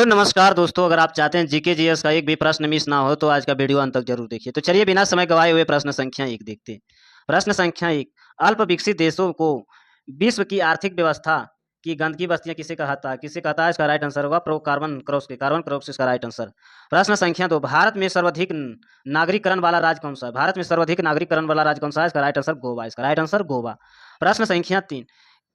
Hello नमस्कार दोस्तों, अगर आप चाहते हैं जीके जीएस का एक भी प्रश्न मिस ना हो तो आज का वीडियो अंत तक जरूर देखिए। तो चलिए बिना समय गवाए हुए प्रश्न संख्या 1 देखते हैं। प्रश्न संख्या 1, अल्प विकसित देशों को विश्व की आर्थिक व्यवस्था की गंदगी बस्तियां किसे कहता है? किसे कहता है? इसका राइट आंसर होगा प्रो कार्बन क्रॉप्स इसका राइट आंसर। प्रश्न संख्या 2, भारत में सर्वाधिक नागरीकरण वाला राज्य कौन सा है? भारत में सर्वाधिक नागरीकरण वाला राज्य कौन सा है? इसका राइट आंसर गोवा। इसका राइट आंसर गोवा। प्रश्न संख्या 3,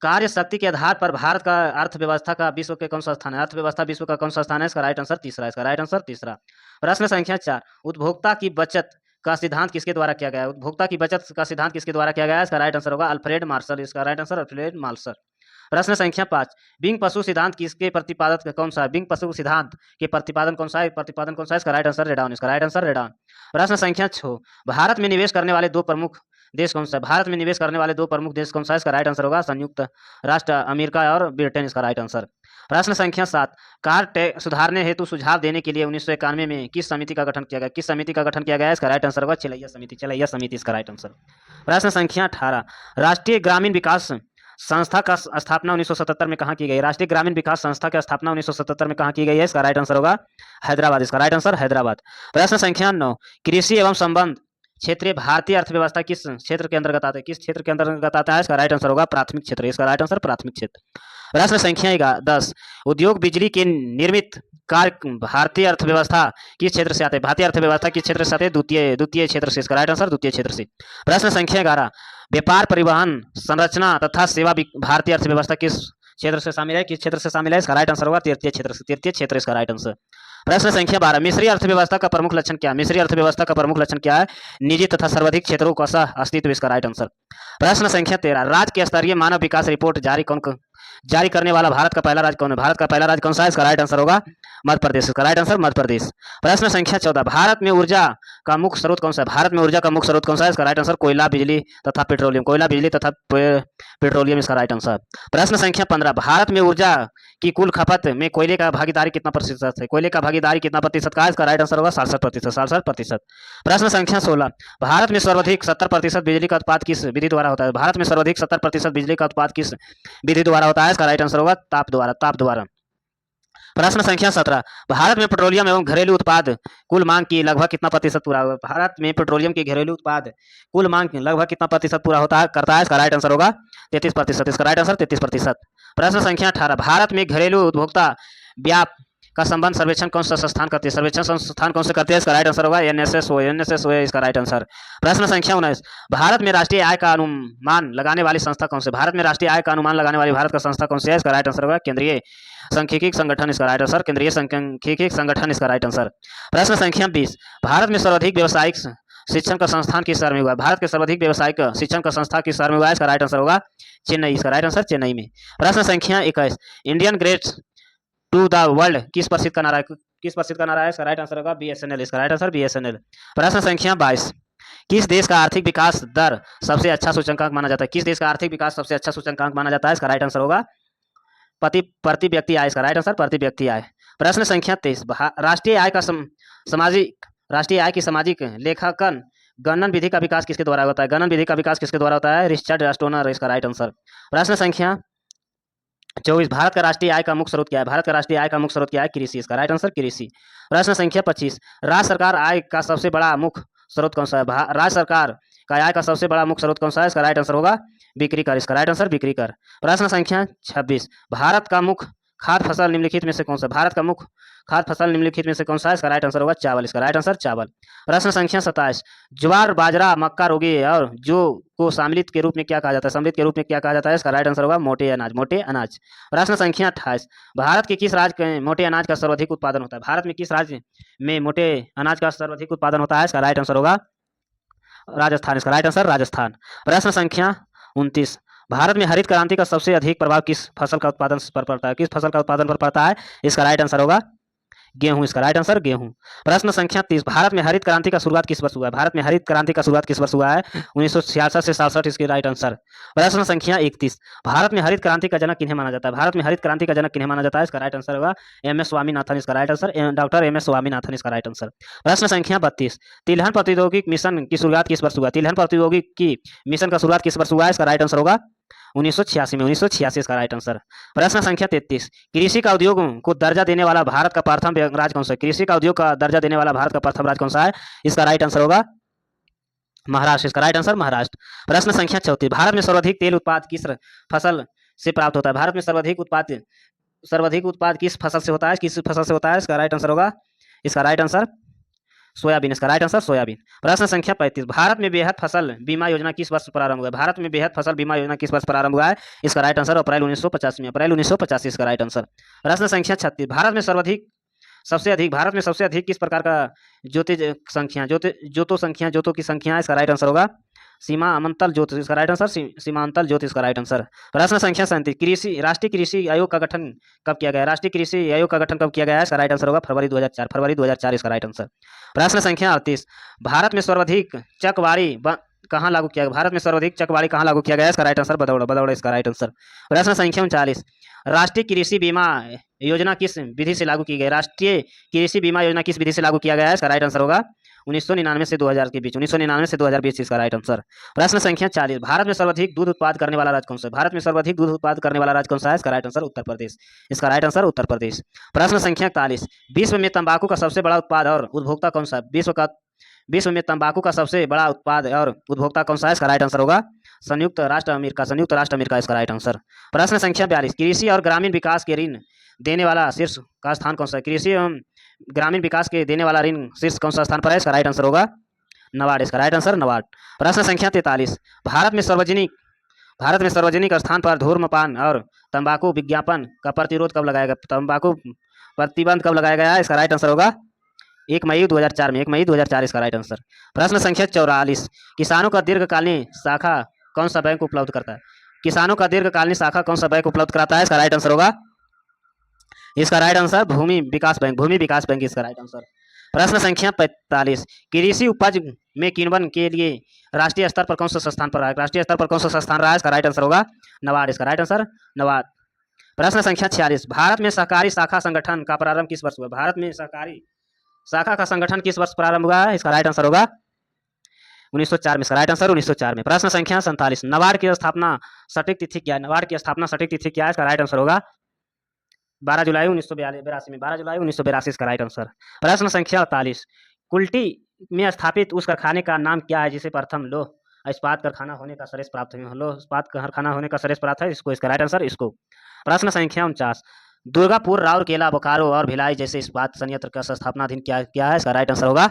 कार्य शक्ति के आधार पर भारत का अर्थव्यवस्था का विश्व के कौन सा स्थान है? अर्थव्यवस्था विश्व का कौन सा स्थान है? इसका राइट आंसर तीसरा। इसका राइट आंसर तीसरा। प्रश्न संख्या 4, उपभोक्ता की बचत का सिद्धांत किसके द्वारा किया गया है? उपभोक्ता की बचत का सिद्धांत किसके द्वारा किया गया है? इसका राइट आंसर होगा अल्फ्रेड मार्शल। इसका राइट आंसर अल्फ्रेड मार्शल। प्रश्न संख्या 5, बिंग पशु सिद्धांत किसके प्रतिपादक कौन सा है? बिंग पशु सिद्धांत के प्रतिपादन कौन सा है? प्रतिपादन कौन सा है? इसका राइट आंसर रेडान। इसका राइट आंसर रेडान। प्रश्न संख्या 6, भारत में निवेश करने वाले दो प्रमुख देश कौन सा है? भारत में निवेश करने वाले दो प्रमुख देश कौन सा है? इसका राइट आंसर होगा संयुक्त राष्ट्र अमेरिका और ब्रिटेन। इसका राइट आंसर। प्रश्न संख्या 7, कार टैक्स सुधारने हेतु सुझाव देने के लिए 1991 में किस समिति का गठन किया गया? किस समिति का गठन किया गया है? इसका राइट आंसर होगा चिलैया समिति। चिलैया समिति इसका राइट आंसर। प्रश्न संख्या 18, राष्ट्रीय ग्रामीण विकास संस्था का स्थापना 1977 में कहाँ की गई? राष्ट्रीय ग्रामीण विकास संस्था की स्थापना 1977 में कहाँ की गई है? इसका राइट आंसर होगा हैदराबाद। इसका राइट आंसर हैदराबाद। प्रश्न संख्या 9, कृषि एवं संबंध क्षेत्रीय भारतीय अर्थव्यवस्था किस क्षेत्र के अंतर्गत आता है? किस क्षेत्र के अंतर्गत आता है? इसका राइट आंसर होगा प्राथमिक क्षेत्र। इसका राइट आंसर प्राथमिक क्षेत्र। प्रश्न संख्या 10, उद्योग बिजली के निर्मित कार्य भारतीय अर्थव्यवस्था किस क्षेत्र से आते हैं? भारतीय अर्थव्यवस्था किस क्षेत्र से आते हैं? द्वितीय क्षेत्र से। इसका राइट आंसर द्वितीय क्षेत्र से। प्रश्न संख्या 11, व्यापार परिवहन संरचना तथा सेवा भारतीय अर्थव्यवस्था किस क्षेत्र से शामिल है? किस क्षेत्र से शामिल है? इसका राइट आंसर होगा तृतीय क्षेत्र से। तृतीय क्षेत्र इसका राइट आंसर। प्रश्न संख्या 12, मिश्रीय अर्थव्यवस्था का प्रमुख लक्षण क्या है? मिश्रीय अर्थव्यवस्था का प्रमुख लक्षण क्या है? निजी तथा सर्वाधिक क्षेत्रों का सह अस्तित्व। इसका राइट आंसर। प्रश्न संख्या 13, राज्य के स्तरीय मानव विकास रिपोर्ट जारी करने वाला भारत का पहला राज्य कौन है? भारत का पहला राज्य कौन सा है? इसका राइट आंसर होगा मध्य प्रदेश। इसका राइट आंसर मध्य प्रदेश। प्रश्न संख्या 14, भारत में ऊर्जा का मुख्य स्रोत कौन सा है? भारत में ऊर्जा का मुख्य स्रोत कौन सा है? इसका राइट आंसर कोयला, बिजली तथा पेट्रोलियम। कोयला, बिजली तथा पेट्रोलियम इसका राइट आंसर। प्रश्न संख्या 15, भारत में ऊर्जा की कुल खपत में कोयले का भागीदारी कितना प्रतिशत है? कोयले का भागीदारी कितना प्रतिशत का है? इसका राइट आंसर होगा 67%। 67%। प्रश्न संख्या 16, भारत में सर्वाधिक 70% बिजली का उत्पाद किस विधि द्वारा होता है? भारत में सर्वाधिक 70% बिजली का उत्पाद किस विधि द्वारा होता है? इसका राइट आंसर होगा ताप द्वारा। प्रश्न संख्या 17, भारत में पेट्रोलियम एवं घरेलू उत्पाद कुल मांग की लगभग कितना प्रतिशत पूरा होगा? भारत में पेट्रोलियम के घरेलू उत्पाद कुल मांग लगभग कितना प्रतिशत पूरा करता है? इसका राइट आंसर होगा 33%। इसका राइट आंसर 33%। प्रश्न संख्या 18, भारत में घरेलू उपभोक्ता व्याप का संबंध सर्वेक्षण कौन सा संस्थान करते हैं? सर्वेक्षण संस्थान कौन से करते हैं? इसका राइट आंसर होगा एनएसएसओ है इसका राइट आंसर। प्रश्न संख्या 19, भारत में राष्ट्रीय आय का अनुमान लगाने वाली संस्था कौन से? भारत में राष्ट्रीय आय का अनुमान लगाने वाली भारत का संस्था कौन सी है? इसका राइट आंसर होगा केंद्रीय सांख्यिकी संगठन। इसका राइट आंसर केंद्रीय सांख्यिकी संगठन। इसका राइट आंसर। प्रश्न संख्या 20, भारत में सर्वाधिक व्यावसायिक शिक्षण का संस्थान किस शहर में हुआ? भारत के सर्वाधिक व्यावसायिक शिक्षण का संस्थान किस शहर में हुआ है? इसका राइट आंसर होगा चेन्नई। इसका राइट आंसर चेन्नई में। प्रश्न संख्या 21, Indian great to the world किस प्रसिद्ध का नारा है? किस प्रसिद्ध का नारा है? इसका राइट आंसर होगा बीएसएनएल। इसका राइट आंसर बीएसएनएल। प्रश्न संख्या 22, किस देश का आर्थिक विकास दर सबसे अच्छा सूचकांक माना जाता है? किस देश का आर्थिक विकास सबसे अच्छा सूचकांक माना जाता है? इसका राइट आंसर होगा प्रति व्यक्ति आय। इसका राइट आंसर प्रति व्यक्ति आय। प्रश्न संख्या 23, राष्ट्रीय आय की सामाजिक लेखांकन गणन विधि का विकास किसके द्वारा होता है? गणन विधि का विकास किसके द्वारा होता है? Richard stoner. इसका राइट आंसर। प्रश्न संख्या 24, भारत का राष्ट्रीय आय का मुख्य स्रोत क्या है? भारत का राष्ट्रीय आय का मुख्य स्रोत क्या है? कृषि। इसका राइट आंसर कृषि। प्रश्न संख्या 25, राज्य सरकार आय का सबसे बड़ा मुख्य स्रोत कौन सा है? राज्य सरकार का आय का सबसे बड़ा मुख्य स्रोत कौन सा है? इसका राइट आंसर होगा बिक्री कर। इसका राइट आंसर बिक्री कर। प्रश्न संख्या 26, भारत का मुख्य खाद्य फसल निम्नलिखित में से कौन सा? भारत का मुख्य खाद्य फसल निम्नलिखित में से कौन सा है? इसका राइट आंसर होगा चावल। इसका राइट आंसर चावल। प्रश्न संख्या 27, ज्वार, बाजरा, मक्का, रोगी और जौ को सम्मिलित के रूप में क्या कहा जाता है? सम्मिलित के रूप में क्या कहा जाता है? इसका राइट आंसर होगा मोटे अनाज। मोटे अनाज। प्रश्न संख्या 28, भारत के किस राज्य में मोटे अनाज का सर्वाधिक उत्पादन होता है? भारत में किस राज्य में मोटे अनाज का सर्वाधिक उत्पादन होता है? इसका राइट आंसर होगा राजस्थान। इसका राइट आंसर राजस्थान। प्रश्न संख्या 29, भारत में हरित क्रांति का सबसे अधिक प्रभाव किस फसल का उत्पादन पर पड़ता है? किस फसल का उत्पादन पर पड़ता है? इसका राइट आंसर होगा गेहूं। इसका राइट आंसर गेहूं। प्रश्न संख्या 30, भारत में हरित क्रांति का शुरुआत किस वर्ष हुआ है? भारत में हरित क्रांति का शुरुआत किस वर्ष हुआ है? 1966 से 67। इसकी राइट आंसर। प्रश्न संख्या 31, भारत में हरित क्रांति का जनक किन्हें माना जाता है? भारत में हरित क्रांति का जनक किन्हें माना जाता है? इसका राइट आंसर होगा एमएस स्वामीनाथन। इसका right answer doctor MS Swaminathan. इसका राइट आंसर। प्रश्न संख्या 32, तिलहन प्रौद्योगिकी मिशन की शुरुआत किस वर्ष हुआ? तिलहन प्रौद्योगिकी मिशन का शुरुआत किस वर्ष हुआ है? इसका राइट आंसर होगा 1986 में, 1986 इसका राइट आंसर। प्रश्न संख्या 33, कृषि का उद्योग को दर्जा देने वाला भारत का प्रथम राज्य कौन सा है? कृषि का उद्योग का दर्जा देने वाला भारत का प्रथम राज्य कौन सा है? इसका राइट आंसर होगा महाराष्ट्र। इसका राइट आंसर महाराष्ट्र। प्रश्न संख्या 34, भारत में सर्वाधिक तेल उत्पाद किस फसल से प्राप्त होता है? भारत में सर्वाधिक उत्पाद किस फसल से होता है? किस फसल से होता है? इसका राइट आंसर होगा, इसका राइट आंसर सोयाबीन। इसका राइट आंसर सोयाबीन। प्रश्न संख्या 35, भारत में बेहद फसल बीमा योजना किस वर्ष प्रारंभ हुआ है? भारत में बेहद फसल बीमा योजना किस वर्ष प्रारंभ हुआ है? इसका राइट आंसर अप्रैल 1985 में, अप्रैल 1985 इसका राइट आंसर। प्रश्न संख्या 36, भारत में सबसे अधिक किस प्रकार का जोतों की संख्या है? इसका राइट आंसर होगा सीमांतल ज्योति। इसका राइट आंसर सीमांतल ज्योति इसका राइट आंसर। प्रश्न संख्या 37, राष्ट्रीय कृषि आयोग का गठन कब किया गया है? राष्ट्रीय कृषि आयोग का गठन कब किया गया है? इसका राइट आंसर होगा फरवरी 2004, फरवरी 2004 इसका राइट आंसर। प्रश्न संख्या 38, भारत में सर्वाधिक चकवाड़ी कहाँ लागू किया गया? भारत में सर्वाधिक चकवाड़ी कहाँ लागू किया गया है? इसका राइट आंसर बदौड़ा इसका राइट आंसर। प्रश्न संख्या 39, राष्ट्रीय कृषि बीमा योजना किस विधि से लागू की गई? राष्ट्रीय कृषि बीमा योजना किस विधि से लागू किया गया है? इसका राइट आंसर होगा 1999 से 2000 के बीच, 1999 से 2020 इसका राइट आंसर। प्रश्न संख्या 40, भारत में सर्वाधिक दूध उत्पाद करने वाला राज्य कौन सा है? भारत में सर्वाधिक दूध उत्पाद करने वाला राज्य कौन सा है? इसका राइट आंसर उत्तर प्रदेश। इसका राइट आंसर उत्तर प्रदेश। प्रश्न संख्या 41, विश्व में तंबाकू का सबसे बड़ा उत्पाद और उपभोक्ता कौन सा है? विश्व में तंबाकू का सबसे बड़ा उत्पाद और उपभोक्ता कौन सा है? इसका राइट आंसर होगा संयुक्त राष्ट्र अमेरिका, संयुक्त राष्ट्र अमेरिका इसका राइट आंसर। प्रश्न संख्या 42, कृषि और ग्रामीण विकास के ऋण देने वाला शीर्ष का स्थान कौन सा है? कृषि एवं ग्रामीण विकास के देने वाला ऋण शीर्ष कौन सा स्थान पर है? इसका राइट आंसर होगा नबार्ड। इसका राइट आंसर नबार्ड। प्रश्न संख्या 43, भारत में सार्वजनिक स्थान पर धूम्रपान और तंबाकू विज्ञापन का प्रतिरोध कब लगाया गया? तंबाकू प्रतिबंध कब लगाया गया है? इसका राइट आंसर होगा 1 मई 2004 में, 1 मई 2004 इसका राइट आंसर। प्रश्न संख्या 44, किसानों का दीर्घकालीन शाखा कौन सा बैंक उपलब्ध करता है? किसानों का दीर्घकालीन शाखा कौन सा बैंक उपलब्ध कराता है? इसका राइट आंसर होगा, इसका राइट आंसर भूमि विकास बैंक इसका राइट आंसर। प्रश्न संख्या 45, कृषि उपज में किण्वन के लिए राष्ट्रीय स्तर पर कौन सा संस्थान पर रहा है? राष्ट्रीय स्तर पर कौन सा संस्थान रहा है? इसका राइट आंसर होगा नबार्ड। इसका राइट आंसर नबार्ड। प्रश्न संख्या 46, भारत में सहकारी शाखा संगठन का प्रारंभ किस वर्ष हुआ? भारत में सहकारी शाखा का संगठन किस वर्ष प्रारंभ हुआ है? इसका राइट आंसर होगा 1904 में। इसका राइट आंसर 1904 में। प्रश्न संख्या 47, नबार्ड की स्थापना सटीक तिथि क्या है? नबार्ड की स्थापना सटीक तिथि क्या है? इसका राइट आंसर होगा 12 जुलाई 1982 में, 12 जुलाई 1982 इसका राइट आंसर। प्रश्न संख्या 48, कुल्टी में स्थापित उस कारखाने का नाम क्या है जिसे प्रथम लौह इस्पात कारखाना होने का श्रेय प्राप्त है? लौह इस्पात कारखाना होने का श्रेय प्राप्त है इसको। इसका राइट आंसर इसको। प्रश्न संख्या 49, दुर्गापुर, राउरकेला, बोकारो और भिलाई जैसे इस्पात संयंत्र का स्थापनाधीन क्या है? इसका राइट आंसर होगा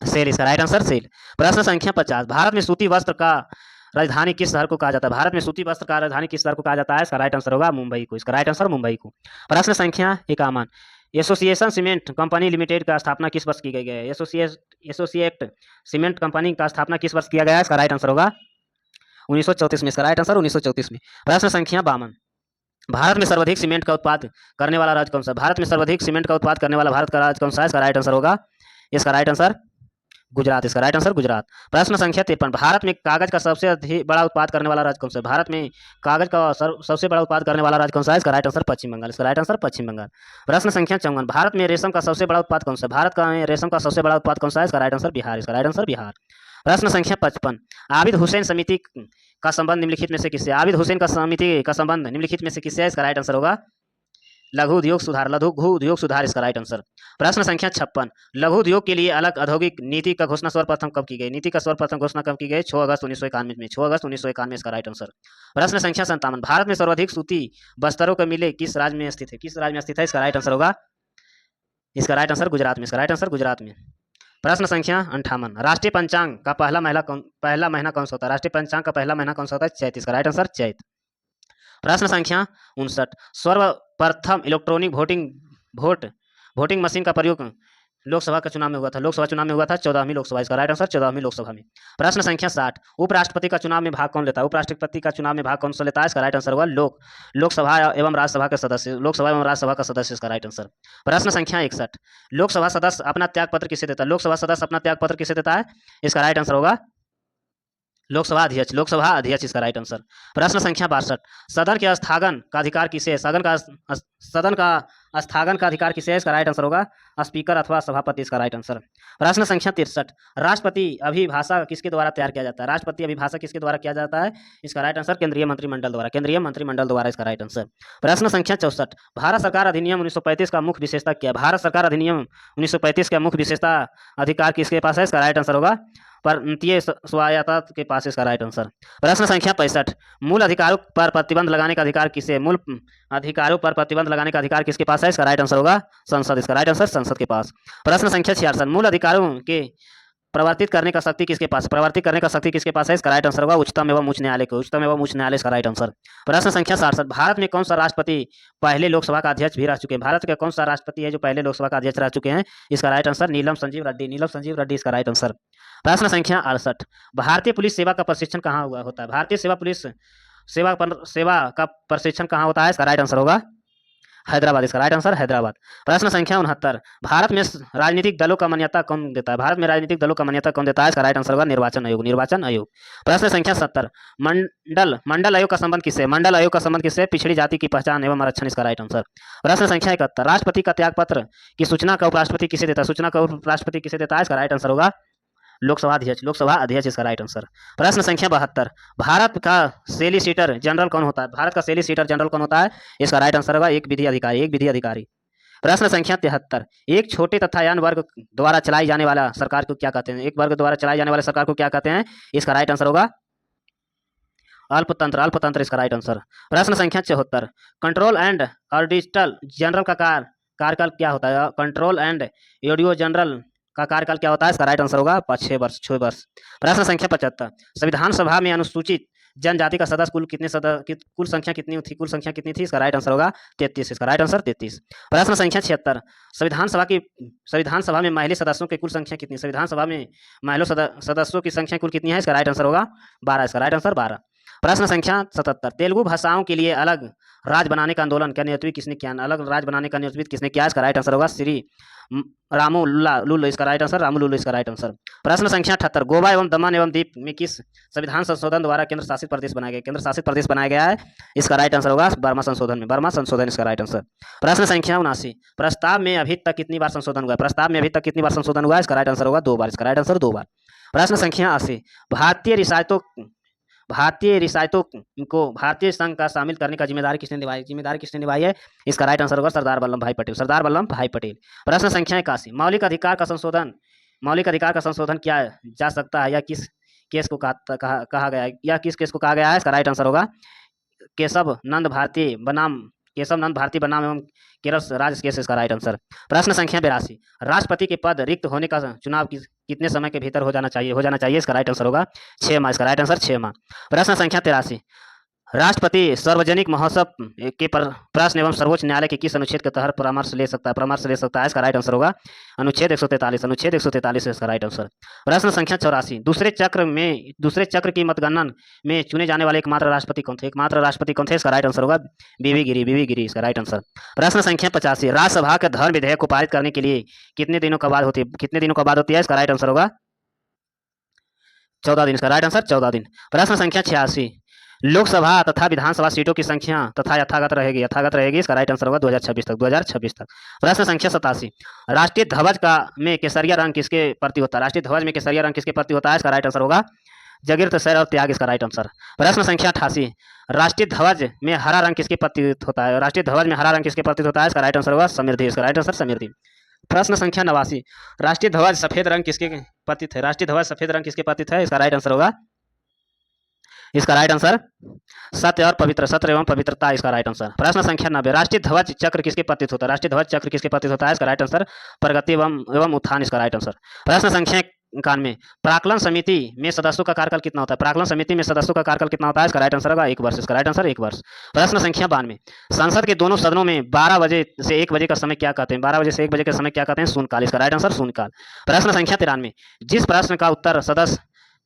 सेल। इसका राइट आंसर सेल। प्रश्न संख्या 50, भारत में सूती वस्त्र का राजधानी किस शहर को कहा जाता है? भारत में सूती वस्त्र का राजधानी किस शहर को कहा जाता है? इसका राइट आंसर होगा मुंबई को। इसका राइट आंसर मुंबई को। प्रश्न संख्या 51, एसोसिएशन सीमेंट कंपनी लिमिटेड का स्थापना किस वर्ष की गई है? एसोसिएट सीमेंट कंपनी का स्थापना किस वर्ष किया गया है? इसका राइट आंसर होगा 1934 में। इसका राइट आंसर 1934 में। प्रश्न संख्या 52, भारत में सर्वाधिक सीमेंट का उत्पाद करने वाला राज्य कौन सा है? भारत में सर्वाधिक सीमेंट का उत्पाद करने वाला भारत का राज्य कौन सा है? इसका राइट आंसर होगा, इसका राइट आंसर गुजरात। इसका राइट आंसर गुजरात। प्रश्न संख्या 53, भारत में कागज का सबसे अधिक बड़ा उत्पाद करने वाला राज्य कौन सा है? भारत में कागज का सबसे बड़ा उत्पाद करने वाला राज्य कौन सा है? इसका राइट आंसर पश्चिम बंगाल। इसका राइट आंसर पश्चिम बंगाल। प्रश्न संख्या 54, भारत में रेशम का सबसे बड़ा उत्पाद कौन सा है? भारत का रेशम का सबसे बड़ा उत्पाद कौन सा है? इसका राइट आंसर बिहार। इसका राइट आंसर बिहार। प्रश्न संख्या 55, आबिद हुसैन समिति का संबंध निम्नलिखित में से किससे? आबिद हुसैन का समिति का संबंध निम्नलिखित में से किससे है? इसका राइट आंसर होगा लघु उद्योग सुधार इसका राइट आंसर। प्रश्न संख्या 56, लघु उद्योग के लिए अलग औद्योगिक नीति का घोषणा सर्वप्रथम कब की गई? नीति का सर्वप्रथम घोषणा कब की गई? 6 अगस्त 1991 में, 6 अगस्त 1991 इसका राइट आंसर। प्रश्न संख्या 57, भारत में सर्वाधिक सूती बस्तरों के मिले किस राज्य में स्थित है? किस राज्य में स्थित है? इसका राइट आंसर होगा, इसका राइट आंसर गुजरात में। इसका राइट आंसर गुजरात में। प्रश्न संख्या 58, राष्ट्रीय पंचांग का पहला महीना कौन सा होता है? राष्ट्रीय पंचांग का पहला महीना कौन सा होता है? चैत। इसका राइट आंसर चैत। प्रश्न संख्या 59, सर्वप्रथम इलेक्ट्रॉनिक वोटिंग मशीन का प्रयोग लोकसभा के चुनाव में हुआ था? लोकसभा चुनाव में हुआ था 14वीं लोकसभा। इसका राइट आंसर 14वीं लोकसभा में। प्रश्न संख्या 60, उपराष्ट्रपति का चुनाव में भाग कौन लेता है? उपराष्ट्रपति का चुनाव में भाग कौन सा लेता है? इसका राइट आंसर होगा लोकसभा एवं राज्यसभा के सदस्य, लोकसभा एवं राज्यसभा का सदस्य इसका राइट आंसर। प्रश्न संख्या 61, लोकसभा सदस्य अपना त्यागपत्र किसे देता है? लोकसभा सदस्य अपना त्यागपत्र किसे देता है? इसका राइट आंसर होगा लोकसभा अध्यक्ष इसका राइट आंसर। प्रश्न संख्या 62, सदन के स्थगन का अधिकार किसे है? सदन का स्थगन का अधिकार किसे है? इसका राइट आंसर होगा स्पीकर अथवा सभापति, इसका राइट आंसर। प्रश्न संख्या 63, राष्ट्रपति अभिभाषा किसके द्वारा तैयार किया जाता है? राष्ट्रपति अभिभाषा किसके द्वारा किया जाता है? इसका राइट आंसर केंद्रीय मंत्रिमंडल द्वारा, केंद्रीय मंत्रिमंडल द्वारा, इसका राइट आंसर। प्रश्न संख्या 64, भारत सरकार अधिनियम 1935 का मुख्य विशेषता क्या है? भारत सरकार अधिनियम 1935 का मुख्य विशेषता अधिकार किसके पास है? इसका राइट आंसर होगा प्रांतीय स्वायत्तता के पास, इसका राइट आंसर। प्रश्न संख्या 65, मूल अधिकारों पर प्रतिबंध लगाने का अधिकार किसे? मूल अधिकारों पर प्रतिबंध लगाने का अधिकार किसके पास है? इसका राइट आंसर होगा संसद, इसका राइट आंसर संसद के पास। प्रश्न संख्या 66, मूल अधिकारों के प्रवर्तित करने का शक्ति किसके पास? प्रवर्तित करने का शक्ति किसके पास है? इसका राइट आंसर होगा उच्चतम एवं उच्च न्यायालय को, उच्चतम एवं उच्च न्यायालय, इसका राइट आंसर। प्रश्न संख्या 67, भारत में कौन सा राष्ट्रपति पहले लोकसभा का अध्यक्ष भी रह चुके हैं? भारत के कौन सा राष्ट्रपति है जो पहले लोकसभा का अध्यक्ष रह चुके हैं? इसका राइट आंसर नीलम संजीव रेड्डी, नीलम संजीव रेड्डी, इसका राइट आंसर। प्रश्न संख्या 68, भारतीय पुलिस सेवा का प्रशिक्षण कहाँ हुआ होता है? भारतीय सेवा का प्रशिक्षण कहाँ होता है? इसका राइट आंसर होगा हैदराबाद, इसका राइट आंसर हैदराबाद। प्रश्न संख्या 69, भारत में राजनीतिक दलों का मान्यता कौन देता है? भारत में राजनीतिक दलों का मान्यता कौन देता है? इसका राइट आंसर होगा निर्वाचन आयोग, निर्वाचन आयोग। प्रश्न संख्या 70, मंडल आयोग का संबंध किससे? मंडल आयोग का संबंध किससे? पिछड़ी जाति की पहचान एवं आरक्षण, इसका राइट आंसर। प्रश्न संख्या 71, राष्ट्रपति का त्यागपत्र की सूचना का उपराष्ट्रपति किसे देता है? सूचना का उपराष्ट्रपति किसे देता है? इसका राइट आंसर होगा लोकसभा अध्यक्ष, इसका राइट आंसर। प्रश्न संख्या 72, भारत का सॉलिसिटर जनरल कौन होता है? भारत का सॉलिसिटर जनरल कौन होता है? इसका राइट आंसर होगा एक विधि अधिकारी, एक विधि अधिकारी। प्रश्न संख्या 73, एक छोटे तथा अन्य वर्ग द्वारा चलाई जाने वाला सरकार को क्या कहते हैं? एक वर्ग द्वारा चलाई जाने वाले सरकार को क्या कहते हैं? इसका राइट आंसर होगा अल्पतंत्र, अल्पतंत्र, इसका राइट आंसर। प्रश्न संख्या 74, कंट्रोल एंड ऑडिटर जनरल का कार्यकाल क्या होता है? कंट्रोल एंड ऑडियो जनरल का कार्यकाल क्या होता है? इसका राइट आंसर होगा 6 वर्ष, 6 वर्ष। प्रश्न संख्या 75, संविधान सभा में अनुसूचित जनजाति का सदस्य कुल संख्या कितनी थी? कुल संख्या कितनी थी? इसका राइट आंसर होगा 33, इसका राइट आंसर 33। प्रश्न संख्या 76, संविधान सभा में महिला सदस्यों की कुल संख्या कितनी? संविधान सभा में महिला सदस्यों की संख्या कुल कितनी है? इसका राइट आंसर होगा 12, इसका राइट आंसर 12। प्रश्न संख्या 77, तेलुगु भाषाओं के लिए अलग राज्य बनाने का आंदोलन का नेतृत्व किसने किया? अलग राज्य बनाने का नेतृत्व किसने किया? इसका राइट आंसर होगा श्री रामुलुला, इसका राइट आंसर रामुलुला, इसका राइट आंसर। प्रश्न संख्या 78, गोवा एवं दमन एवं दीप में किस संविधान संशोधन द्वारा केंद्र शासित प्रदेश बनाया गया? केंद्र शासित प्रदेश बनाया गया है, इसका राइट आंसर होगा बर्मा संशोधन में, बर्मा संशोधन, इसका राइट आंसर। प्रश्न संख्या 79, प्रस्ताव में अभी तक कितनी बार संशोधन हुआ? प्रस्ताव में अभी तक कितनी बार संशोधन हुआ? इसका राइट आंसर होगा 2 बार, इसका राइट आंसर 2 बार। प्रश्न संख्या 80, भारतीय रियासतों को भारतीय संघ का शामिल करने का जिम्मेदारी किसने निभाई है? इसका राइट आंसर होगा सरदार वल्लभ भाई पटेल, सरदार वल्लभ भाई पटेल। प्रश्न संख्या 81, मौलिक अधिकार का संशोधन किया जा सकता है या किस केस को कहा गया है? या किस केस को कहा गया है? इसका राइट आंसर होगा केशव नंद भारती बनाम एवं केरल राज्य केस, इसका राइट आंसर। प्रश्न संख्या 82, राष्ट्रपति के पद रिक्त होने का चुनाव कितने समय के भीतर हो जाना चाहिए? इसका राइट आंसर होगा 6 माह, इसका राइट आंसर 6 माह। प्रश्न संख्या 83, राष्ट्रपति सार्वजनिक महोत्सव के प्रश्न एवं सर्वोच्च न्यायालय के किस अनुच्छेद के तहत परामर्श ले सकता है? इसका राइट आंसर होगा अनुच्छेद 143, इसका राइट आंसर। प्रश्न संख्या 84, दूसरे चक्र की मतगणना में चुने जाने वाले एकमात्र राष्ट्रपति कौन थे? इसका राइट आंसर होगा बीवी गिरी, इसका राइट आंसर। प्रश्न संख्या 85, राज्यसभा के धर्म विधेयक को पारित करने के लिए कितने दिनों का बाद होती है? इसका राइट आंसर होगा 14 दिन, इसका राइट आंसर 14 दिन। प्रश्न संख्या 86, लोकसभा तथा विधानसभा सीटों की संख्या तथा यथावत रहेगी, इसका राइट आंसर होगा 2026 तक। प्रश्न संख्या 87, राष्ट्रीय ध्वज में केसरिया रंग किसके प्रति होता है? इसका राइट आंसर होगा जागृत शौर्य और त्याग, इसका राइट आंसर। प्रश्न संख्या 88, राष्ट्रीय ध्वज में हरा रंग किसके प्रतीत होता है? इसका राइट आंसर होगा समृद्धि, इसका राइट आंसर समृद्धि। प्रश्न संख्या 89, राष्ट्रीय ध्वज सफेद रंग किसके प्रतीत है? इसका राइट आंसर होगा सत्य एवं पवित्रता, इसका राइट आंसर। प्रश्न संख्या 90, राष्ट्रीय ध्वज चक्र किसके प्रतीत होता है? इसका राइट आंसर प्रगति एवं उत्थान, इसका राइट आंसर। प्रश्न संख्या 91, प्राक्कलन समिति में सदस्यों का कार्यकाल कितना होता है? इसका राइट आंसर होगा 1 वर्ष, इसका राइट आंसर 1 वर्ष। प्रश्न संख्या 92, संसद के दोनों सदनों में 12 बजे से 1 बजे का समय क्या कहते हैं? शून्यकाल, इसका राइट आंसर शून्यकाल। प्रश्न संख्या 93, जिस प्रश्न का उत्तर सदस्य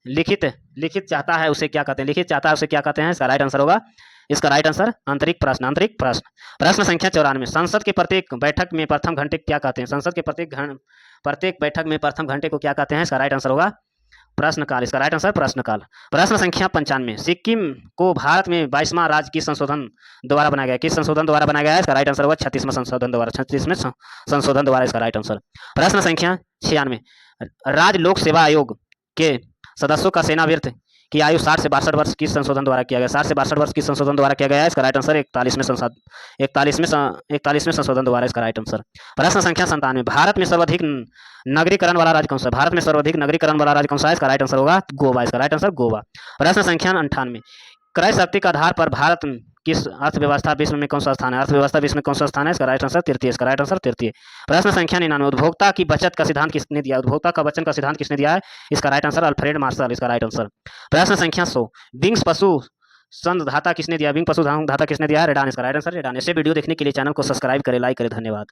लिखित चाहता है उसे क्या कहते हैं? इसका राइट आंसर होगा आंतरिक प्रश्न। प्रश्न संख्या 94, संसद के प्रत्येक बैठक में प्रथम घंटे क्या कहते हैं? प्रत्येक बैठक में प्रथम घंटे को क्या कहते हैं? इसका राइट आंसर होगा प्रश्नकाल, इसका राइट आंसर प्रश्नकाल। प्रश्न संख्या 95, सिक्किम को भारत में 22वां राज्य किस संशोधन द्वारा बनाया गया? किस संशोधन द्वारा बनाया गया है? इसका राइट आंसर होगा 36वें संशोधन द्वारा। 36वें संशोधन द्वारा इसका राइट आंसर। प्रश्न संख्या 96, राज्य लोक सेवा आयोग के सदस्यों का सेवानिवृत्त की आयु 60 से 62 वर्ष किस संशोधन द्वारा किया गया? 60 से 62 वर्ष किस संशोधन द्वारा किया गया है? इसका राइट आंसर 41वें संशोधन द्वारा इसका राइट आंसर। प्रश्न संख्या 97, भारत में सर्वाधिक नगरीकरण वाला राज्य कौन सा है? भारत में सर्वाधिक नगरीकरण वाला राज्य कौन सा है? इसका राइट आंसर होगा गोवा। इसका राइट आंसर गोवा। प्रश्न संख्या 98, क्रय शक्ति के आधार पर भारत किस अर्थव्यवस्था विश्व में कौन सा स्थान है? अर्थव्यवस्था विश्व में कौन सा स्थान है? इसका राइट आंसर तृतीय। इसका राइट आंसर तृतीय। प्रश्न संख्या 99, उपभोक्ता की बचत का सिद्धांत किसने दिया? उपभोक्ता का बचत का सिद्धांत किसने दिया है? इसका राइट आंसर अल्फ्रेड मार्शल। इसका राइट आंसर। प्रश्न संख्या 100, विंग्स पशु संधाता किसने दिया? विंग पशु धाता किसने दिया है? रेडान। इसका राइट आंसर रेडान। ऐसे वीडियो देखने के लिए चैनल को सब्सक्राइब करें, लाइक करें। धन्यवाद।